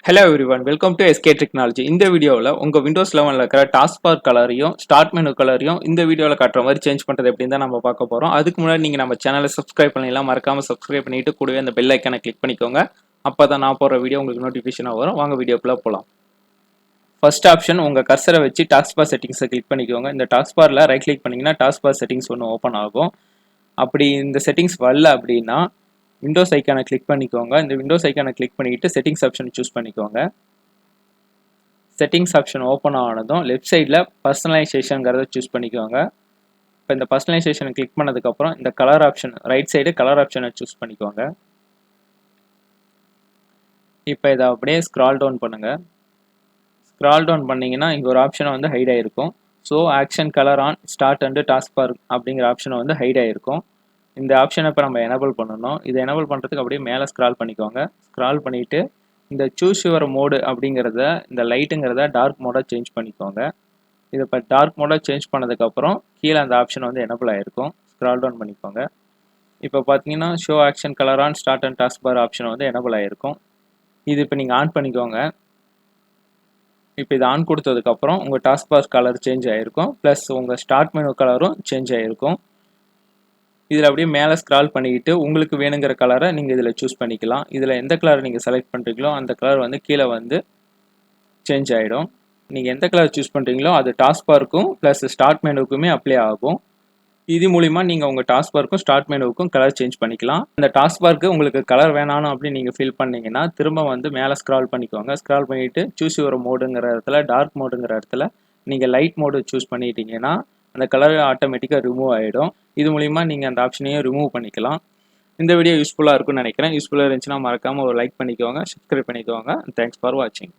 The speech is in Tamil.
Hello everyone, welcome to SK Technology. இந்த வீடியோவில் உங்கள் விண்டோஸ் 11 இருக்கிற டாஸ்க்பார் கலரையும் ஸ்டார்ட் மெனு கலரையும் இந்த வீடியோவில் காட்டுற மாதிரி சேஞ்ச் பண்ணுறது எப்படின்னு தான் நம்ம பார்க்க போகிறோம். அதுக்கு முன்னாடி நீங்கள் நம்ம சேனலை சப்ஸ்கிரைப் பண்ணிடலாம், மறக்காமல் சப்ஸ்கிரைப் பண்ணிட்டு கூடவே அந்த பெல் ஐக்கானை கிளிக் பண்ணிக்கோங்க. அப்போ தான் நான் போடுற வீடியோ உங்களுக்கு நோட்டிஃபிகேஷனாக வரும். வாங்க வீடியோக்குள்ளே போகலாம். ஃபர்ஸ்ட் ஆப்ஷன் உங்கள் கர்சரை வச்சு டாஸ்க்பார் செட்டிங்ஸை கிளிக் பண்ணிக்கோங்க. இந்த டாஸ்க்பாரில் ரைட் கிளிக் பண்ணிங்கன்னா டாஸ்க்பார் செட்டிங்ஸ் ஒன்று ஓப்பன் ஆகும். அப்படி இந்த செட்டிங்ஸ் வரல அப்படின்னா விண்டோஸ் ஐக்கானை கிளிக் பண்ணிக்கோங்க. இந்த விண்டோஸ் ஐக்கானை கிளிக் பண்ணிட்டு செட்டிங்ஸ் ஆப்ஷன் சூஸ் பண்ணிக்கோங்க. செட்டிங்ஸ் ஆப்ஷன் ஓப்பன் ஆனதும் லெஃப்ட் சைடில் பர்சனலைசேஷனுங்கிறத சூஸ் பண்ணிக்கோங்க. இப்போ இந்த பர்சனலைசேஷனை கிளிக் பண்ணதுக்கப்புறம் இந்த colour option right side colour ஆப்ஷனை சூஸ் பண்ணிக்கோங்க. இப்போ இதை அப்படியே ஸ்க்ரால் டவுன் பண்ணுங்கள். ஸ்க்ரால் டவுன் பண்ணிங்கன்னா இங்கே ஒரு ஆப்ஷனை வந்து ஹைட் ஆகிருக்கும். Show action colour on start and taskbar அப்படிங்கிற ஆப்ஷனை வந்து ஹைட் ஆகிருக்கும். இந்த ஆப்ஷனை இப்போ நம்ம எனபிள் பண்ணணும். இதை எனபிள் பண்ணுறதுக்கு அப்படியே மேலே ஸ்க்ரால் பண்ணிக்கோங்க. ஸ்க்ரால் பண்ணிவிட்டு இந்த சூஸ் யுவர் மோடு அப்படிங்கிறத இந்த லைட்டுங்கிறத டார்க் மோடாக சேஞ்ச் பண்ணிக்கோங்க. இதை இப்போ டார்க் மோடாக சேஞ்ச் பண்ணதுக்கப்புறம் கீழே அந்த ஆப்ஷன் வந்து எனபிள் ஆகிருக்கும். ஸ்க்ரால் டவுன் பண்ணிக்கோங்க. இப்போ பார்த்தீங்கன்னா show action colour on start and taskbar option வந்து எனபிள் ஆகிருக்கும். இது இப்போ நீங்கள் ஆன் பண்ணிக்கோங்க. இப்போ இது ஆன் கொடுத்ததுக்கப்புறம் உங்கள் டாஸ்க் பார் கலர் சேஞ்ச் ஆகிருக்கும். ப்ளஸ் உங்கள் ஸ்டார்ட் மெனு கலரும் சேஞ்ச் ஆகிருக்கும். இதில் அப்படியே மேலே ஸ்க்ரால் பண்ணிக்கிட்டு உங்களுக்கு வேணுங்கிற கலரை நீங்கள் இதில் சூஸ் பண்ணிக்கலாம். இதில் எந்த கலர் நீங்கள் செலக்ட் பண்ணுறீங்களோ அந்த கலர் வந்து கீழே வந்து சேஞ்ச் ஆகிடும். நீங்கள் எந்த கலர் சூஸ் பண்ணுறீங்களோ அது டாஸ்க் பார்க்கும் ப்ளஸ் ஸ்டார்ட் மெனுவுக்குமே அப்ளை ஆகும். இது மூலிமா நீங்கள் உங்கள் டாஸ்க் பார்க்கும் ஸ்டார்ட் மெனுவுக்கும் கலர் சேஞ்ச் பண்ணிக்கலாம். அந்த டாஸ்க் பார்க்கு உங்களுக்கு கலர் வேணாலும் அப்படின்னு நீங்கள் ஃபீல் பண்ணிங்கன்னா திரும்ப வந்து மேலே ஸ்க்ரால் பண்ணிக்கோங்க. ஸ்க்ரால் பண்ணிவிட்டு சூஸ் யுவர் மோடுங்கிற இடத்துல டார்க் மோடுங்கிற இடத்துல நீங்கள் லைட் மோடு சூஸ் பண்ணிட்டீங்கன்னா அந்த கலர் ஆட்டோமேட்டிக்காக ரிமூவ் ஆகிடும். இது மூலிமா நீங்கள் அந்த ஆப்ஷனையும் ரிமூவ் பண்ணிக்கலாம். இந்த வீடியோ யூஸ்ஃபுல்லாக இருக்கும்னு நினைக்கிறேன். யூஸ்ஃபுல்லாக இருந்துச்சுன்னா மறக்காமல் ஒரு லைக் பண்ணிக்கோங்க, சப்ஸ்கிரைப் பண்ணிக்கோங்க. தேங்க்ஸ் ஃபார் வாட்சிங்.